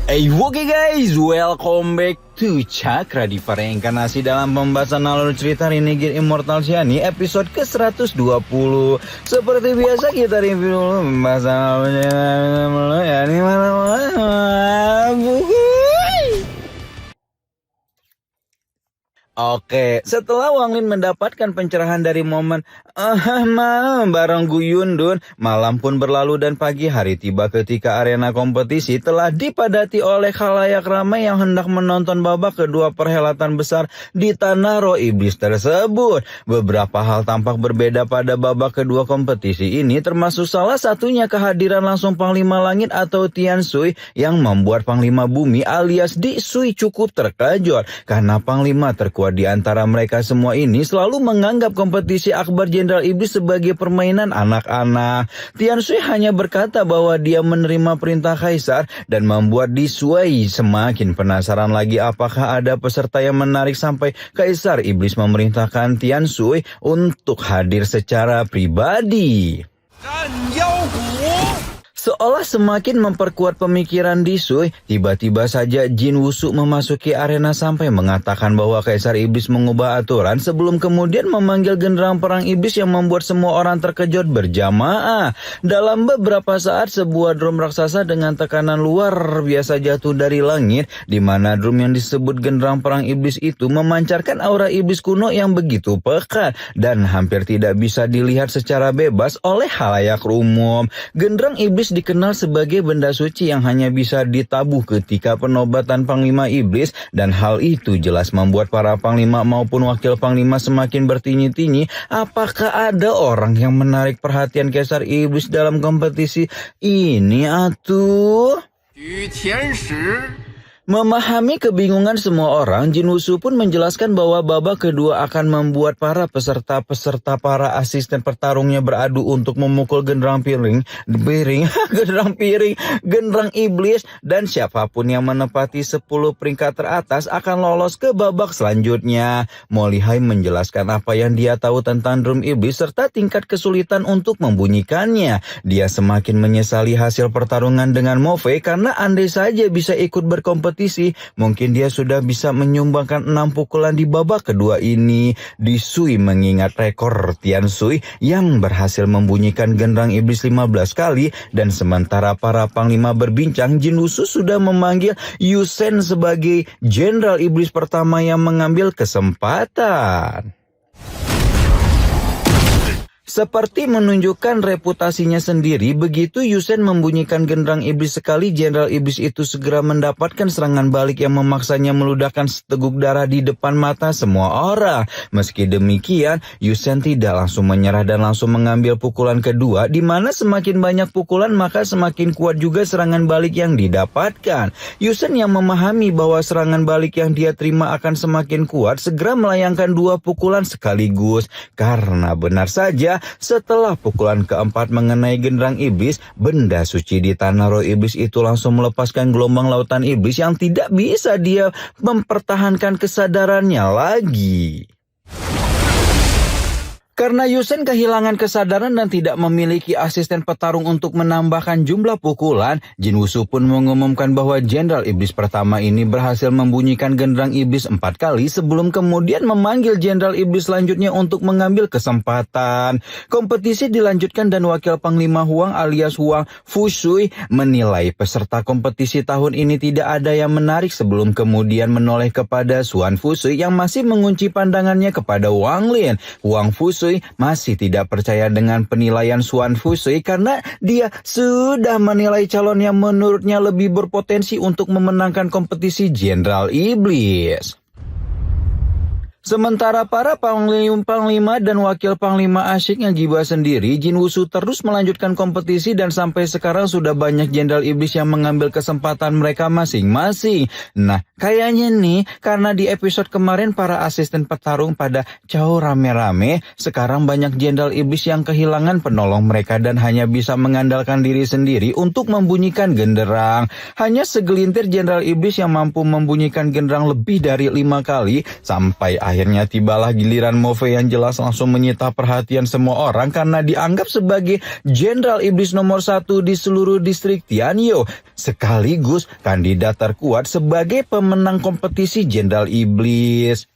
Oke guys, welcome back to Cakra Diva Reinkarnasi dalam pembahasan alur cerita Renegade Immortal Shani episode ke-120. Seperti biasa kita review dulu pembahasan alur cerita ini Oke, setelah Wang Lin mendapatkan pencerahan dari momen malam bareng Gu Yundun, malam pun berlalu dan pagi hari tiba ketika arena kompetisi telah dipadati oleh khalayak ramai yang hendak menonton babak kedua perhelatan besar di tanah roh iblis tersebut. Beberapa hal tampak berbeda pada babak kedua kompetisi ini, termasuk salah satunya kehadiran langsung Panglima Langit atau Tian Sui yang membuat Panglima Bumi alias Di Sui cukup terkejut karena Panglima terkuat di antara mereka semua ini selalu menganggap kompetisi Akbar Jenderal Iblis sebagai permainan anak-anak. Tian Sui hanya berkata bahwa dia menerima perintah Kaisar dan membuat Di Sui semakin penasaran lagi apakah ada peserta yang menarik sampai Kaisar Iblis memerintahkan Tian Sui untuk hadir secara pribadi. Seolah semakin memperkuat pemikiran Di Sui, tiba-tiba saja Jin Wushu memasuki arena sampai mengatakan bahwa Kaisar Iblis mengubah aturan sebelum kemudian memanggil genderang perang iblis yang membuat semua orang terkejut berjamaah. Dalam beberapa saat sebuah drum raksasa dengan tekanan luar biasa jatuh dari langit, di mana drum yang disebut genderang perang iblis itu memancarkan aura iblis kuno yang begitu pekat dan hampir tidak bisa dilihat secara bebas oleh khalayak umum. Genderang iblis dikenal sebagai benda suci yang hanya bisa ditabuh ketika penobatan Panglima Iblis, dan hal itu jelas membuat para Panglima maupun Wakil Panglima semakin bertinyi-tinyi apakah ada orang yang menarik perhatian Kaisar Iblis dalam kompetisi ini atuh. Memahami kebingungan semua orang, Jin Wushu pun menjelaskan bahwa babak kedua akan membuat para peserta para asisten pertarungnya beradu untuk memukul genderang iblis, dan siapapun yang menepati 10 peringkat teratas akan lolos ke babak selanjutnya. Mo Lihai menjelaskan apa yang dia tahu tentang drum iblis serta tingkat kesulitan untuk membunyikannya. Dia semakin menyesali hasil pertarungan dengan Mo Fei karena andai saja bisa ikut berkompetisi, mungkin dia sudah bisa menyumbangkan 6 pukulan di babak kedua ini. Di Sui mengingat rekor Tian Sui yang berhasil membunyikan genderang iblis 15 kali, dan sementara para panglima berbincang, Jin Wushu sudah memanggil Yu Shen sebagai jenderal iblis pertama yang mengambil kesempatan. Seperti menunjukkan reputasinya sendiri, begitu Yu Shen membunyikan genderang iblis sekali, jenderal iblis itu segera mendapatkan serangan balik yang memaksanya meludahkan seteguk darah di depan mata semua orang. Meski demikian, Yu Shen tidak langsung menyerah dan langsung mengambil pukulan kedua, di mana semakin banyak pukulan maka semakin kuat juga serangan balik yang didapatkan. Yu Shen yang memahami bahwa serangan balik yang dia terima akan semakin kuat, segera melayangkan 2 pukulan sekaligus. Karena benar saja, setelah pukulan keempat mengenai genderang iblis, benda suci di tanah roh iblis itu langsung melepaskan gelombang lautan iblis yang tidak bisa dia mempertahankan kesadarannya lagi. Karena Yu Shen kehilangan kesadaran dan tidak memiliki asisten petarung untuk menambahkan jumlah pukulan, Jin Wushu pun mengumumkan bahwa jenderal iblis pertama ini berhasil membunyikan genderang iblis 4 kali sebelum kemudian memanggil jenderal iblis selanjutnya untuk mengambil kesempatan. Kompetisi dilanjutkan dan Wakil Panglima Huang alias Huang Fushui menilai peserta kompetisi tahun ini tidak ada yang menarik sebelum kemudian menoleh kepada Xuan Fushui yang masih mengunci pandangannya kepada Wang Lin. Huang Fushui masih tidak percaya dengan penilaian Xuan Fushui karena dia sudah menilai calon yang menurutnya lebih berpotensi untuk memenangkan kompetisi Jenderal Iblis. Sementara para panglima dan wakil panglima asyik yang gibah sendiri, Jin Wushu terus melanjutkan kompetisi dan sampai sekarang sudah banyak jenderal iblis yang mengambil kesempatan mereka masing-masing. Nah, kayaknya nih, karena di episode kemarin para asisten petarung pada jauh rame-rame, sekarang banyak jenderal iblis yang kehilangan penolong mereka dan hanya bisa mengandalkan diri sendiri untuk membunyikan genderang. Hanya segelintir jenderal iblis yang mampu membunyikan genderang lebih dari 5 kali, sampai Akhirnya tibalah giliran Morphe yang jelas langsung menyita perhatian semua orang karena dianggap sebagai Jenderal Iblis nomor 1 di seluruh distrik Tianyu, sekaligus kandidat terkuat sebagai pemenang kompetisi Jenderal Iblis.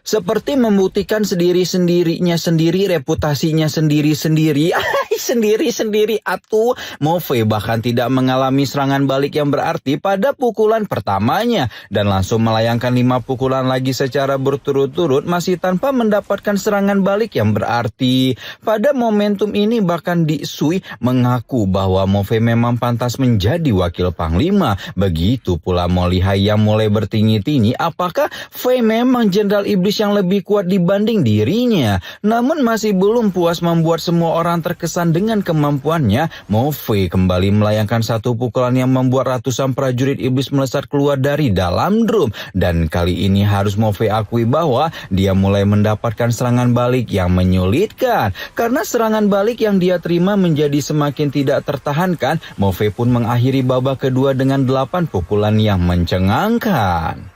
Seperti membuktikan sendiri-sendirinya sendiri, reputasinya sendiri-sendiri. Sendiri-sendiri atuh. Morphe bahkan tidak mengalami serangan balik yang berarti pada pukulan pertamanya dan langsung melayangkan 5 pukulan lagi secara berturut-turut masih tanpa mendapatkan serangan balik yang berarti. Pada momentum ini bahkan Di Sui mengaku bahwa Morphe memang pantas menjadi wakil panglima. Begitu pula Mo Lihai yang mulai bertinggi-tinggi apakah Fei memang Jenderal Iblis yang lebih kuat dibanding dirinya. Namun masih belum puas membuat semua orang terkesan dengan kemampuannya, Morphe kembali melayangkan satu pukulan yang membuat ratusan prajurit iblis melesat keluar dari dalam drum. Dan kali ini harus Morphe akui bahwa dia mulai mendapatkan serangan balik yang menyulitkan. Karena serangan balik yang dia terima menjadi semakin tidak tertahankan, Morphe pun mengakhiri babak kedua dengan 8 pukulan yang mencengangkan.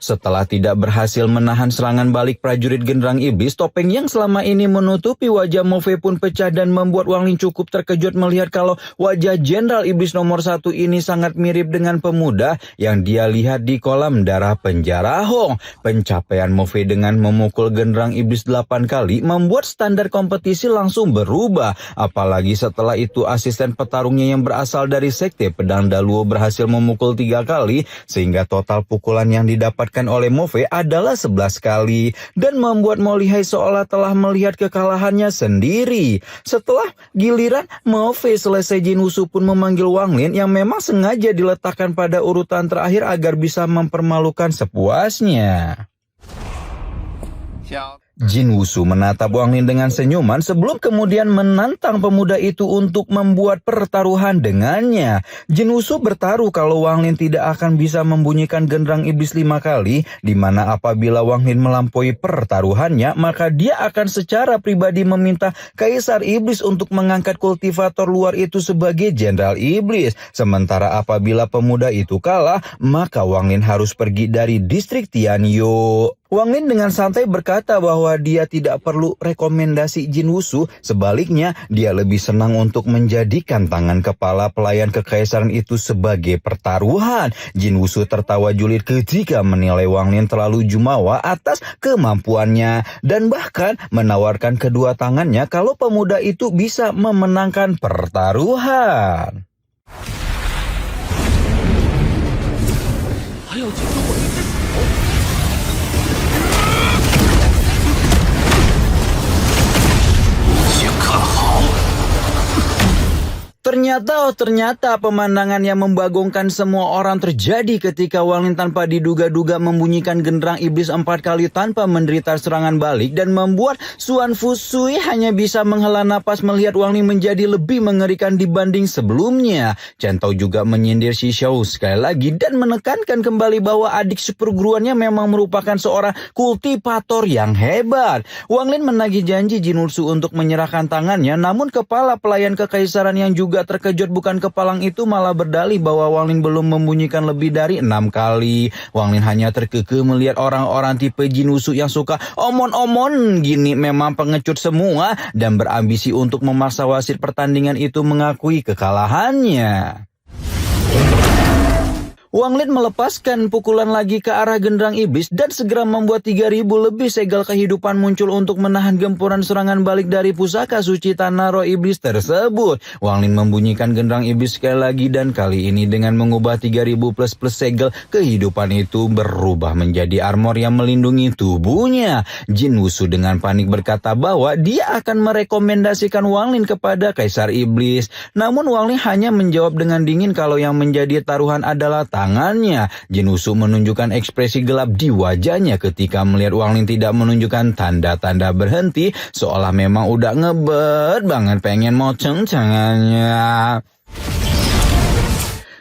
Setelah tidak berhasil menahan serangan balik prajurit genderang iblis, topeng yang selama ini menutupi wajah Morphe pun pecah dan membuat Wang Lin cukup terkejut melihat kalau wajah Jenderal Iblis nomor 1 ini sangat mirip dengan pemuda yang dia lihat di kolam darah penjara Hong. Pencapaian Morphe dengan memukul genderang iblis 8 kali membuat standar kompetisi langsung berubah. Apalagi setelah itu asisten petarungnya yang berasal dari Sekte Pedang Daluo berhasil memukul 3 kali sehingga total pukulan yang didapat oleh Morphe adalah 11 kali dan membuat Mo Lihai seolah telah melihat kekalahannya sendiri. Setelah giliran Morphe selesai, Jin Wushu pun memanggil Wang Lin yang memang sengaja diletakkan pada urutan terakhir agar bisa mempermalukan sepuasnya. Jin Wushu menatap Wang Lin dengan senyuman sebelum kemudian menantang pemuda itu untuk membuat pertaruhan dengannya. Jin Wushu bertaruh kalau Wang Lin tidak akan bisa membunyikan genderang iblis 5 kali, di mana apabila Wang Lin melampaui pertaruhannya, maka dia akan secara pribadi meminta Kaisar Iblis untuk mengangkat kultivator luar itu sebagai Jenderal Iblis. Sementara apabila pemuda itu kalah, maka Wang Lin harus pergi dari distrik Tianyu. Wang Lin dengan santai berkata bahwa dia tidak perlu rekomendasi Jin Wushu, sebaliknya dia lebih senang untuk menjadikan tangan kepala pelayan kekaisaran itu sebagai pertaruhan. Jin Wushu tertawa julid ketika menilai Wang Lin terlalu jumawa atas kemampuannya dan bahkan menawarkan kedua tangannya kalau pemuda itu bisa memenangkan pertaruhan. Ternyata pemandangan yang membagongkan semua orang terjadi ketika Wang Lin tanpa diduga-duga membunyikan genderang iblis 4 kali tanpa menderita serangan balik dan membuat Xuan Fusui hanya bisa menghela napas melihat Wang Lin menjadi lebih mengerikan dibanding sebelumnya. Chen Tao juga menyindir Shi Xiao sekali lagi dan menekankan kembali bahwa adik seperguruannya memang merupakan seorang kultivator yang hebat. Wang Lin menagih janji Jin Wushu untuk menyerahkan tangannya, namun kepala pelayan kekaisaran yang juga terkejut bukan kepalang itu malah berdalih bahwa Wang Lin belum membunyikan lebih dari 6 kali. Wang Lin hanya terkekeh melihat orang-orang tipe Jin Wushu yang suka omon-omon gini memang pengecut semua dan berambisi untuk memaksa wasit pertandingan itu mengakui kekalahannya. Wang Lin melepaskan pukulan lagi ke arah genderang iblis dan segera membuat 3.000 lebih segel kehidupan muncul untuk menahan gempuran serangan balik dari pusaka suci tanah roh iblis tersebut. Wang Lin membunyikan genderang iblis sekali lagi dan kali ini dengan mengubah 3.000 plus segel kehidupan itu berubah menjadi armor yang melindungi tubuhnya. Jin Wushu dengan panik berkata bahwa dia akan merekomendasikan Wang Lin kepada Kaisar Iblis. Namun Wang Lin hanya menjawab dengan dingin kalau yang menjadi taruhan adalah tangannya. Jin Wushu menunjukkan ekspresi gelap di wajahnya ketika melihat Wang Lin tidak menunjukkan tanda-tanda berhenti, seolah memang udah ngebet banget pengen moceng tangannya.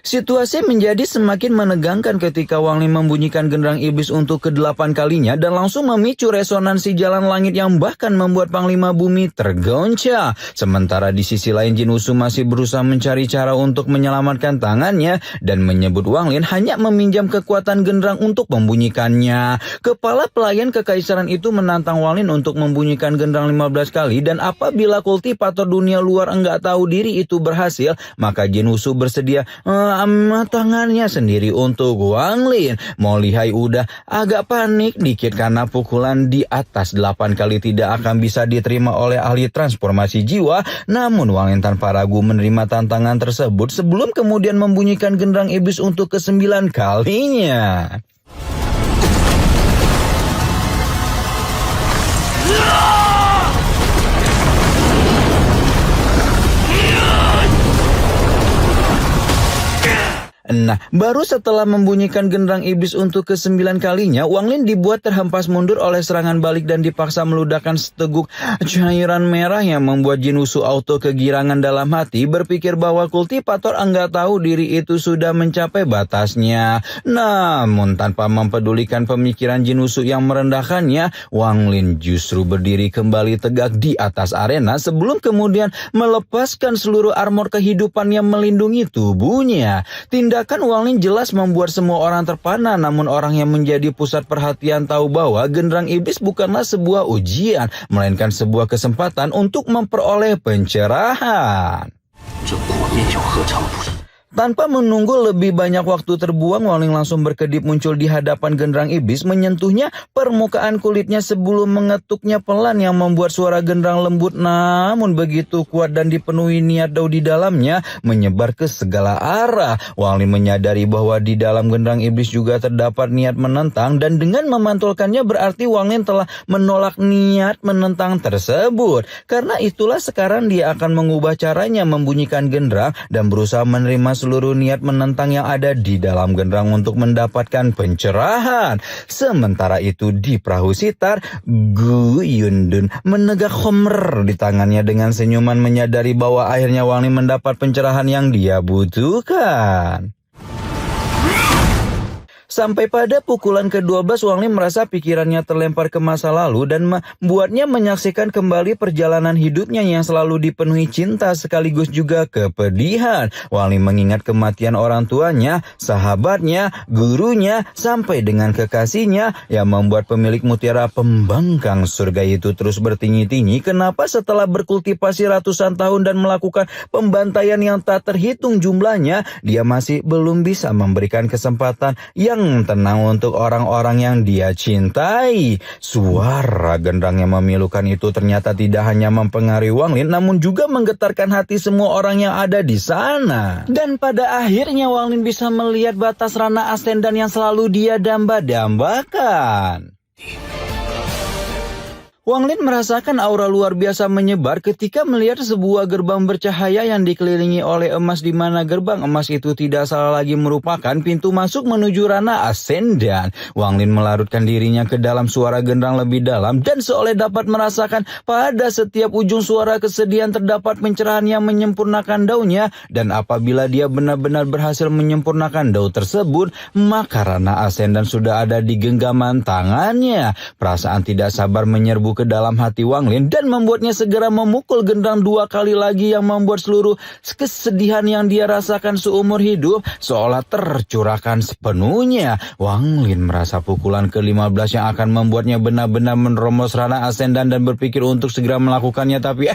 Situasi menjadi semakin menegangkan ketika Wang Lin membunyikan genderang iblis untuk ke-8 kalinya dan langsung memicu resonansi jalan langit yang bahkan membuat Panglima Bumi tergoncang. Sementara di sisi lain Jin Wushu masih berusaha mencari cara untuk menyelamatkan tangannya dan menyebut Wang Lin hanya meminjam kekuatan genderang untuk membunyikannya. Kepala pelayan kekaisaran itu menantang Wang Lin untuk membunyikan genderang 15 kali dan apabila kultivator dunia luar enggak tahu diri itu berhasil, maka Jin Wushu bersedia tangannya sendiri untuk Wang Lin. Mo Lihai udah agak panik dikit karena pukulan di atas 8 kali tidak akan bisa diterima oleh ahli transformasi jiwa. Namun Wang Lin tanpa ragu menerima tantangan tersebut sebelum kemudian membunyikan genderang iblis untuk ke-9 kalinya. Nah, baru setelah membunyikan genderang iblis untuk ke-9 kalinya, Wang Lin dibuat terhempas mundur oleh serangan balik dan dipaksa meludahkan seteguk cairan merah yang membuat Jin Wushu auto kegirangan dalam hati, berpikir bahwa kultivator enggak tahu diri itu sudah mencapai batasnya. Namun tanpa mempedulikan pemikiran Jin Wushu yang merendahkannya, Wang Lin justru berdiri kembali tegak di atas arena sebelum kemudian melepaskan seluruh armor kehidupan yang melindungi tubuhnya. Tindakan Wang Lin jelas membuat semua orang terpana, namun orang yang menjadi pusat perhatian tahu bahwa genderang iblis bukanlah sebuah ujian, melainkan sebuah kesempatan untuk memperoleh pencerahan. Tanpa menunggu lebih banyak waktu terbuang, Wang Lin langsung berkedip muncul di hadapan genderang iblis, menyentuhnya permukaan kulitnya sebelum mengetuknya pelan yang membuat suara genderang lembut namun begitu kuat dan dipenuhi niat dao di dalamnya menyebar ke segala arah. Wang Lin menyadari bahwa di dalam genderang iblis juga terdapat niat menentang dan dengan memantulkannya berarti Wang Lin telah menolak niat menentang tersebut. Karena itulah sekarang dia akan mengubah caranya membunyikan genderang dan berusaha menerima seluruh niat menentang yang ada di dalam genderang untuk mendapatkan pencerahan. Sementara itu di perahu sitar, Gu Yundun menegak homer di tangannya dengan senyuman menyadari bahwa akhirnya Wang Lin mendapat pencerahan yang dia butuhkan. Sampai pada pukulan ke-12, Wang Lin merasa pikirannya terlempar ke masa lalu dan membuatnya menyaksikan kembali perjalanan hidupnya yang selalu dipenuhi cinta sekaligus juga kepedihan. Wang Lin mengingat kematian orang tuanya, sahabatnya, gurunya, sampai dengan kekasihnya yang membuat pemilik mutiara pembangkang surga itu terus bertinyi-tinyi. Kenapa setelah berkultivasi ratusan tahun dan melakukan pembantaian yang tak terhitung jumlahnya, dia masih belum bisa memberikan kesempatan yang tenang untuk orang-orang yang dia cintai. Suara genderang yang memilukan itu ternyata tidak hanya mempengaruhi Wang Lin, namun juga menggetarkan hati semua orang yang ada di sana. Dan pada akhirnya Wang Lin bisa melihat batas Rana Ascendan yang selalu dia damba-dambakan. Wang Lin merasakan aura luar biasa menyebar ketika melihat sebuah gerbang bercahaya yang dikelilingi oleh emas, di mana gerbang emas itu tidak salah lagi merupakan pintu masuk menuju Rana Ascendan. Wang Lin melarutkan dirinya ke dalam suara genderang lebih dalam dan seolah dapat merasakan pada setiap ujung suara kesedihan terdapat pencerahan yang menyempurnakan daunya, dan apabila dia benar-benar berhasil menyempurnakan dau tersebut, maka Rana Ascendan sudah ada di genggaman tangannya. Perasaan tidak sabar menyerbu ke dalam hati Wang Lin dan membuatnya segera memukul genderang 2 kali lagi yang membuat seluruh kesedihan yang dia rasakan seumur hidup seolah tercurahkan sepenuhnya. Wang Lin merasa pukulan ke-15 yang akan membuatnya benar-benar menerobos Rana Ascendan dan berpikir untuk segera melakukannya, tapi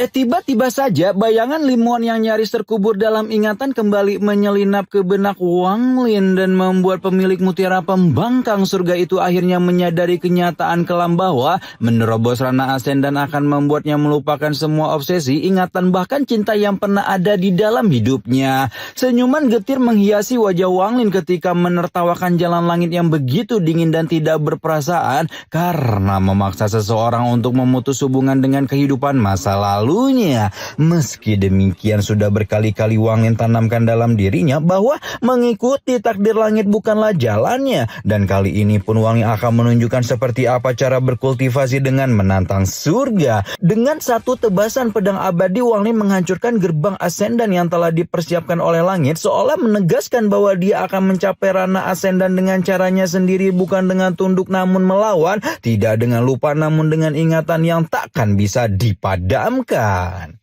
tiba-tiba saja bayangan Limon yang nyaris terkubur dalam ingatan kembali menyelinap ke benak Wang Lin dan membuat pemilik mutiara pembangkang surga itu akhirnya menyadari kenyataan kelam bahwa menerobos Rana Ascendan akan membuatnya melupakan semua obsesi, ingatan, bahkan cinta yang pernah ada di dalam hidupnya. Senyuman getir menghiasi wajah Wang Lin ketika menertawakan jalan langit yang begitu dingin dan tidak berperasaan karena memaksa seseorang untuk memutus hubungan dengan kehidupan masa lalu. lalunya. Meski demikian sudah berkali-kali Wang Lin tanamkan dalam dirinya bahwa mengikuti takdir langit bukanlah jalannya. Dan kali ini pun Wang Lin akan menunjukkan seperti apa cara berkultivasi dengan menantang surga. Dengan satu tebasan pedang abadi, Wang Lin menghancurkan gerbang ascendan yang telah dipersiapkan oleh langit, seolah menegaskan bahwa dia akan mencapai ranah ascendan dengan caranya sendiri, bukan dengan tunduk namun melawan, tidak dengan lupa namun dengan ingatan yang takkan bisa dipadamkan.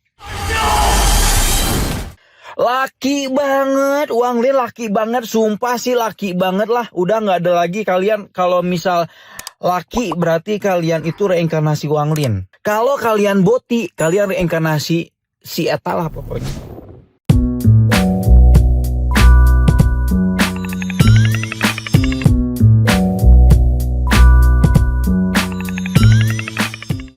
Laki banget, Wang Lin laki banget, sumpah sih laki banget lah. Udah gak ada lagi kalian kalau misal laki berarti kalian itu reinkarnasi Wang Lin. Kalau kalian boti, kalian reinkarnasi si Eta lah pokoknya.